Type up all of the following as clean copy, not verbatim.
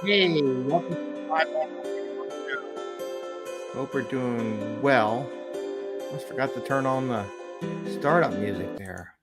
Hey, welcome to the 5 Hope we're doing well. Almost forgot to turn on the startup music there.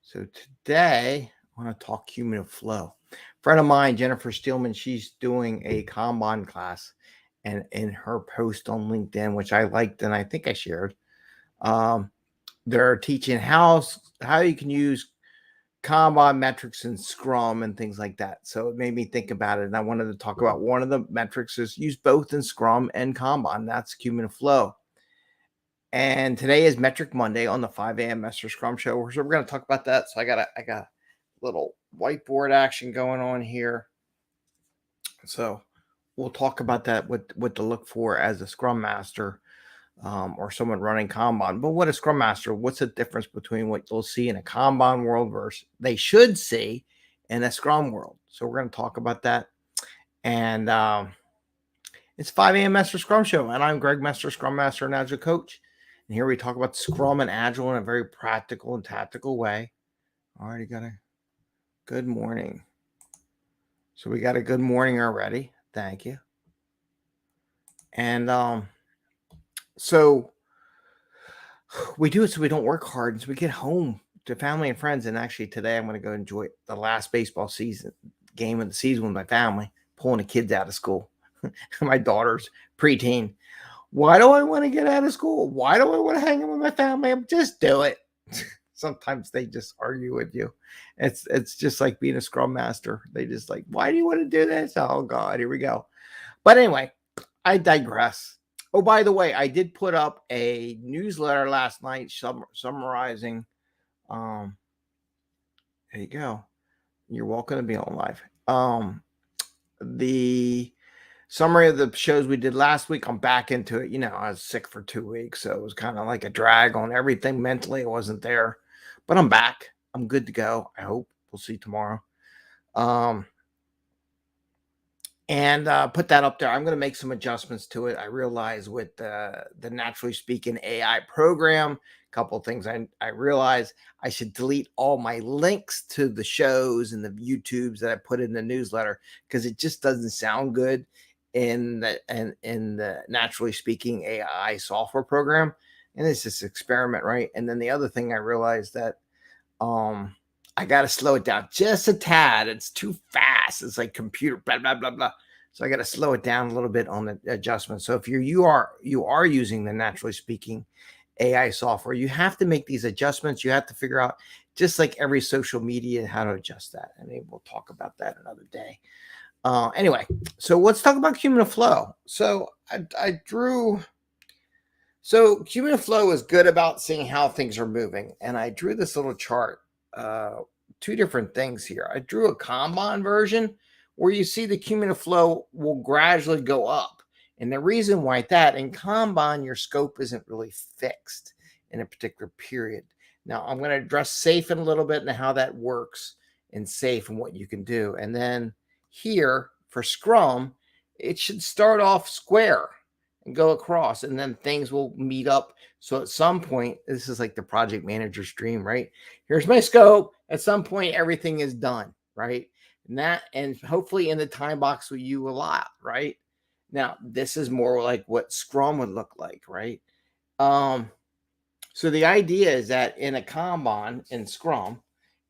So today I want to talk cumulative flow. A friend of mine, Jennifer Steelman, she's doing a Kanban class, and in her post on LinkedIn, which I liked and I think I shared, um, they're teaching how you can use Kanban metrics and Scrum and things like that. So it made me think about it. And I wanted to talk about one of the metrics is used both in Scrum and Kanban. That's cumulative flow. And today is Metric Monday on the 5 a.m. Mester Scrum Show. So we're going to talk about that. So I got a little whiteboard action going on here. So we'll talk about that, what to look for as a Scrum Master, or someone running Kanban. But what a Scrum Master? What's the difference between what you'll see in a Kanban world versus they should see in a Scrum world? So we're going to talk about that. And it's 5 a.m. Mester Scrum Show, and I'm Greg Mester, Scrum Master and Agile Coach. And here we talk about Scrum and Agile in a very practical and tactical way. Already got a good morning. So we got a good morning already. Thank you. And so we do it so we don't work hard, and so we get home to family and friends. And actually, today I'm going to go enjoy the last baseball season game of the season with my family, pulling the kids out of school. My daughter's preteen. Why do I want to get out of school? Why do I want to hang out with my family? Just do it. Sometimes they just argue with you. It's just like being a Scrum Master. They just like, why do you want to do this? Oh God, here we go. But anyway, I digress. Oh, by the way, I did put up a newsletter last night summarizing. There you go. You're welcome to be on live. The summary of the shows we did last week. I'm back into it. You know, I was sick for 2 weeks, so it was kind of like a drag on everything mentally. I wasn't there, but I'm back. I'm good to go. I hope we'll see tomorrow. And put that up there. I'm going to make some adjustments to it. I realize with the Naturally Speaking AI program, a couple of things I realize I should delete all my links to the shows and the YouTubes that I put in the newsletter because it just doesn't sound good in the Naturally Speaking AI software program. And it's this experiment, right? And then the other thing I realized that I got to slow it down just a tad. It's too fast. It's like computer, blah, blah, blah, blah. So I got to slow it down a little bit on the adjustment. So if you are using the Naturally Speaking AI software, you have to make these adjustments. You have to figure out, just like every social media, how to adjust that. And maybe we'll talk about that another day. Anyway, so let's talk about cumulative flow. So I drew. So cumulative flow is good about seeing how things are moving, and I drew this little chart. Two different things here. I drew a Kanban version where you see the cumulative flow will gradually go up. And the reason why that in Kanban, your scope isn't really fixed in a particular period. Now, I'm going to address SAFe in a little bit and how that works in SAFe and what you can do. And then here for Scrum, it should start off square and go across, and then things will meet up. So at some point, this is like the project manager's dream, right? Here's my scope. At some point, everything is done, right? And hopefully in the time box with you a lot, right? Now, this is more like what Scrum would look like, right? So the idea is that in a Kanban in Scrum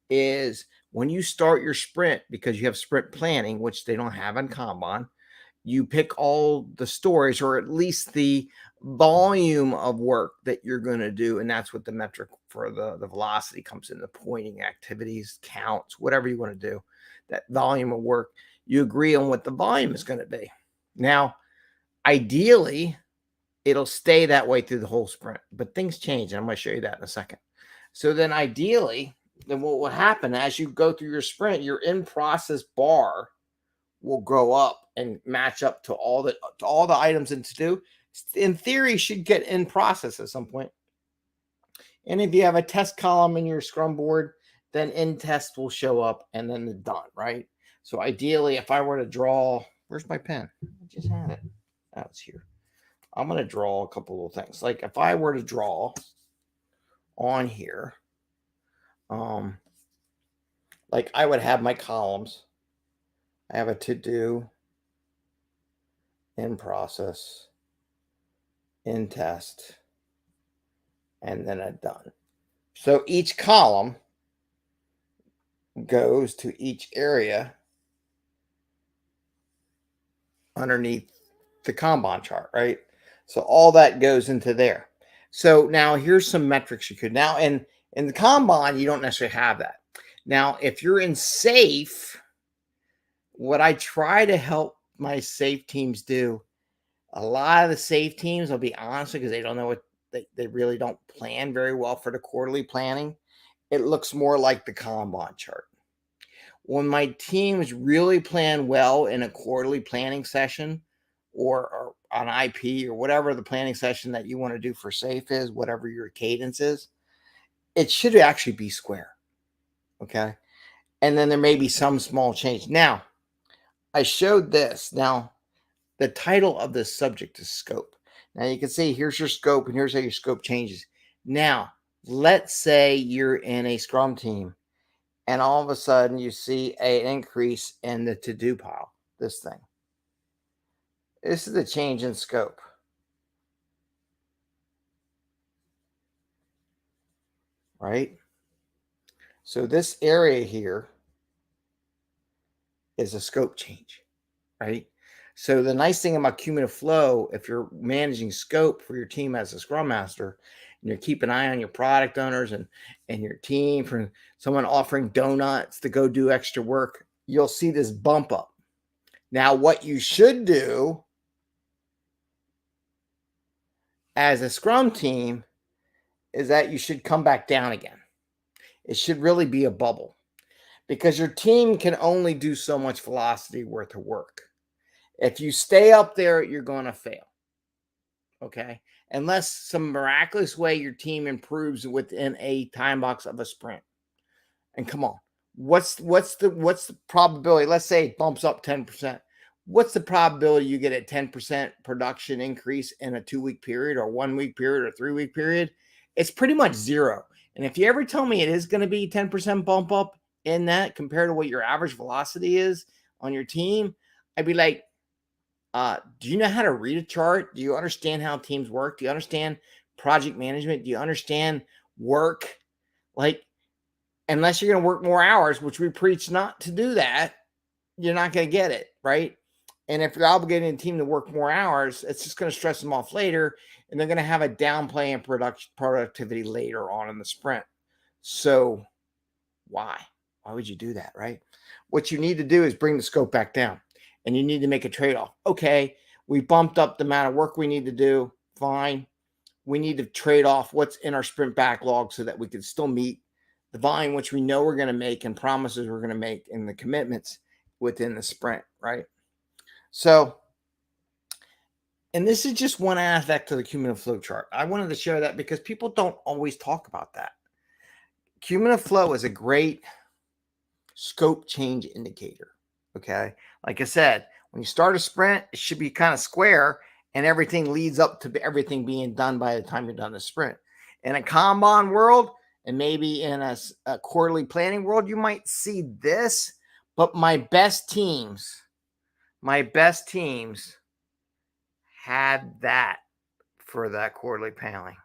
is when you start your sprint, because you have sprint planning, which they don't have in Kanban, you pick all the stories or at least the volume of work that you're going to do. And that's what the metric for the velocity comes in, the pointing activities, counts, whatever you want to do, that volume of work. You agree on what the volume is going to be. Now, ideally, it'll stay that way through the whole sprint, but things change. And I'm going to show you that in a second. So then ideally, then what will happen as you go through your sprint, your in process bar will grow up and match up to all the items in to do. In theory, should get in process at some point. And if you have a test column in your Scrum board, then in test will show up and then the done, right? So ideally, if I were to draw, where's my pen? I just had it. Oh, it's here. I'm going to draw a couple of things. Like if I were to draw on here, like I would have my columns. I have a to-do, in process, in test, and then a done. So each column goes to each area underneath the Kanban chart, right? So all that goes into there. So now here's some metrics you could now, and in the Kanban, you don't necessarily have that. Now, if you're in safe, what I try to help my safe teams do, a lot of the safe teams, I'll be honest, because they don't know what they really don't plan very well for the quarterly planning. It looks more like the Kanban chart. When my teams really plan well in a quarterly planning session or on IP or whatever the planning session that you want to do for safe is, whatever your cadence is, it should actually be square. Okay. And then there may be some small change. Now, I showed this. Now, the title of this subject is scope. Now, you can see here's your scope and here's how your scope changes. Now, let's say you're in a Scrum team and all of a sudden you see an increase in the to-do pile, this thing. This is the change in scope, right? So this area here is a scope change, right? So the nice thing about cumulative flow, if you're managing scope for your team as a Scrum Master, and you're keeping an eye on your product owners and your team, for someone offering donuts to go do extra work, you'll see this bump up. Now, what you should do as a Scrum team is that you should come back down again. It should really be a bubble because your team can only do so much velocity worth of work. If you stay up there, you're going to fail. Okay. Unless some miraculous way your team improves within a time box of a sprint. And come on, what's the probability? Let's say it bumps up 10%. What's the probability you get a 10% production increase in a 2-week period or 1-week period or 3-week period? It's pretty much zero. And if you ever tell me it is going to be 10% bump up in that compared to what your average velocity is on your team, I'd be like, do you know how to read a chart? Do you understand how teams work? Do you understand project management? Do you understand work? Like, unless you're going to work more hours, which we preach not to do that, you're not going to get it, right? And if you're obligating a team to work more hours, it's just going to stress them off later, and they're going to have a downplay in productivity later on in the sprint. So why? Why would you do that, right? What you need to do is bring the scope back down, and you need to make a trade-off. Okay, we bumped up the amount of work we need to do. Fine. We need to trade off what's in our sprint backlog so that we can still meet the volume which we know we're going to make and promises we're going to make in the commitments within the sprint, right? So, and this is just one aspect of the cumulative flow chart. I wanted to share that because people don't always talk about that. Cumulative flow is a great scope change indicator. Okay. Like I said, when you start a sprint, it should be kind of square and everything leads up to everything being done by the time you're done the sprint. In a Kanban world and maybe in a quarterly planning world, you might see this, but my best teams had that for that quarterly planning.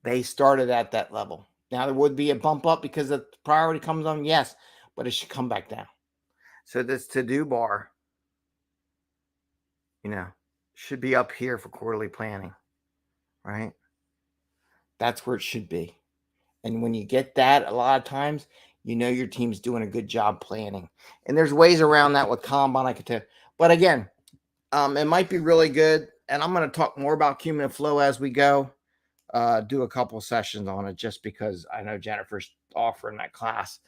They started at that level. Now there would be a bump up because the priority comes on, yes, but it should come back down. So this to-do bar, should be up here for quarterly planning, right? That's where it should be. And when you get that, a lot of times, your team's doing a good job planning. And there's ways around that with Kanban, I could tell. But again, it might be really good. And I'm going to talk more about cumulative flow as we go. Do a couple sessions on it just because I know Jennifer's offering that class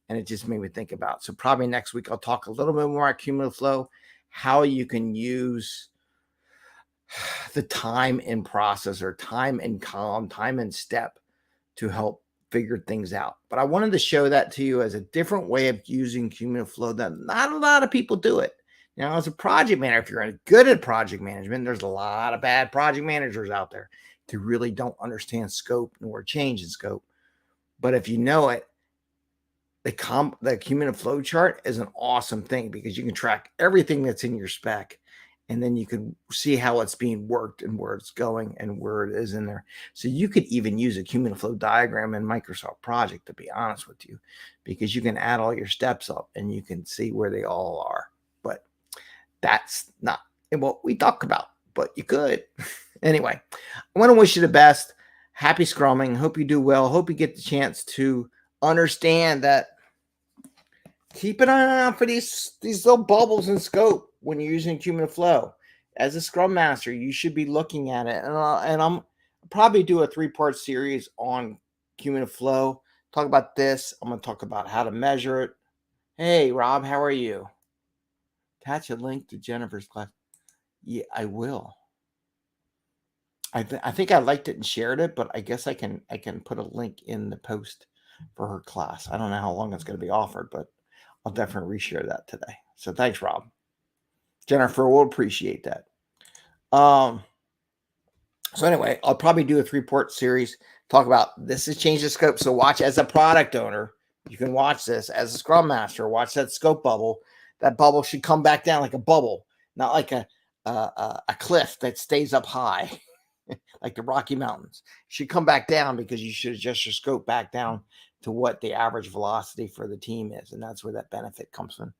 and it just made me think about. So probably next week I'll talk a little bit more about cumulative flow, how you can use the time in process or time in column, time in step to help figure things out. But I wanted to show that to you as a different way of using cumulative flow that not a lot of people do it. Now, as a project manager, if you're good at project management, there's a lot of bad project managers out there who really don't understand scope nor change in scope. But if you know it, the cumulative flow chart is an awesome thing because you can track everything that's in your spec, and then you can see how it's being worked and where it's going and where it is in there. So you could even use a cumulative flow diagram in Microsoft Project, to be honest with you, because you can add all your steps up and you can see where they all are. But that's not what we talk about, but you could. Anyway, I want to wish you the best. Happy Scrumming. Hope you do well. Hope you get the chance to understand that. Keep an eye out for these little bubbles in scope when you're using cumulative flow. As a Scrum Master, you should be looking at it. And I'm probably do a 3-part series on cumulative flow. Talk about this. I'm going to talk about how to measure it. Hey, Rob, how are you? Attach a link to Jennifer's class. Yeah, I will. I think I liked it and shared it, but I guess I can put a link in the post for her class. I don't know how long it's going to be offered, but I'll definitely reshare that today. So thanks, Rob. Jennifer will appreciate that. So anyway, I'll probably do a 3-part series, talk about this has changed the scope. So watch as a product owner, you can watch this as a Scrum Master, watch that scope bubble. That bubble should come back down like a bubble, not like a cliff that stays up high, like the Rocky Mountains. It should come back down because you should adjust your scope back down to what the average velocity for the team is. And that's where that benefit comes from.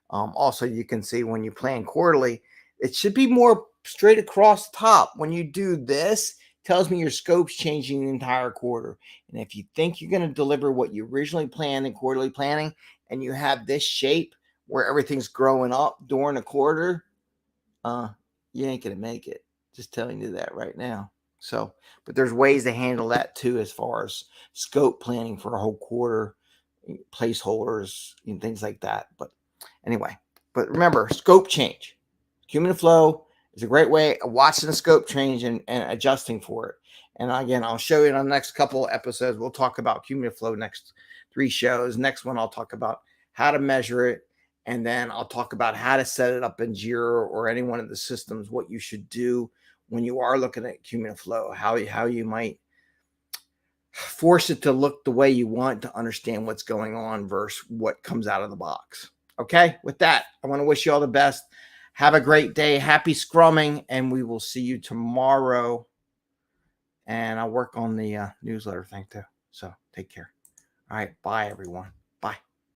Also, you can see when you plan quarterly, it should be more straight across the top. When you do this, it tells me your scope's changing the entire quarter. And if you think you're going to deliver what you originally planned in quarterly planning, and you have this shape where everything's growing up during a quarter, you ain't going to make it. Just telling you that right now. So, but there's ways to handle that too, as far as scope planning for a whole quarter, placeholders and things like that. But anyway, but remember, scope change. Cumulative flow is a great way of watching the scope change and adjusting for it. And again, I'll show you in the next couple of episodes. We'll talk about cumulative flow next 3 shows. Next one, I'll talk about how to measure it. And then I'll talk about how to set it up in Jira or any one of the systems, what you should do when you are looking at cumulative flow, how you might force it to look the way you want to understand what's going on versus what comes out of the box. Okay, with that, I want to wish you all the best. Have a great day. Happy Scrumming, and we will see you tomorrow. And I'll work on the newsletter thing too. So take care. All right, bye, everyone.